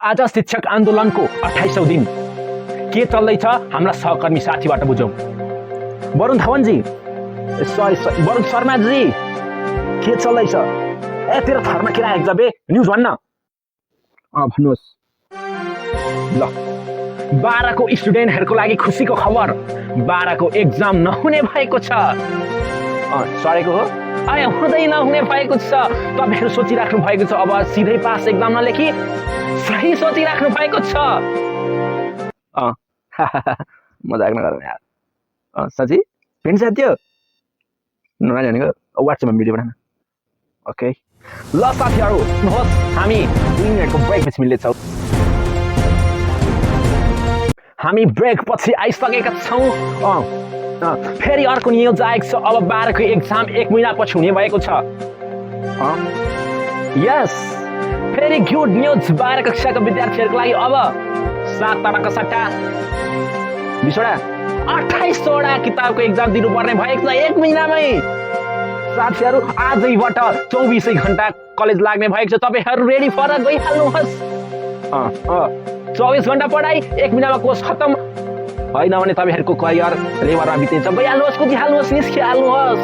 आज शिक्षक आन्दोलनको 28औं दिन के चल्दैछ हाम्रा सहकर्मी साथीबाट बुझौं। वरुण धवनजी, सरी वरुण शर्माजी, के चल्दैछ? ए तेरो थरमा के राखेको छ बे? न्युज भन्न। भन्नुहोस्। ल 12 को स्टुडेन्टहरुको लागि खुसीको खबर, 12 को एक्जाम नहुने भएको छ। सरेको हो? हुँदै नहुने भएको छ। तपाईहरु सोचिराख्नु भएको छ अब सिधै पास एक्जाम नलेखी सही सोचिराख्नु भएको छ। मजाक नगरौँ यार। साँच्चै भेट्न साथी हो नराज भनेको व्हाट्सएपमा भिडियो पठाउन। ओके ल साथीहरु, सुन्नुहोस्, हामी 2 मिनेटको ब्रेक पछि मिल्नेछौँ। हामी ब्रेक पछि आइसकेका छौँ। फेरि अर्को न्युज आएको छ। अब 12 को एक्जाम 1 महिना पछि हुने भएको छ। यस, फेरि गुड न्युज 12 कक्षाका विद्यार्थीहरुको लागि। अब 7 ताराका सट्टा 28 वटा किताबको एक्जाम दिनुपर्ने भएको छ 1 महिनामै। साथीहरु आजैबाट 24 घण्टा कलेज लाग्ने भएको छ। तपाईहरु रेडी भएर गइहाल्नुहोस्। 24 घण्टा पढाइ 1 महिनामा कोर्स खत्म। हैन भने तपाईहरुको करियर लेबरमा बितेछ। गइहाल्नुहोस्, कुदिहाल्नुहोस्, निस्किहाल्नुहोस्।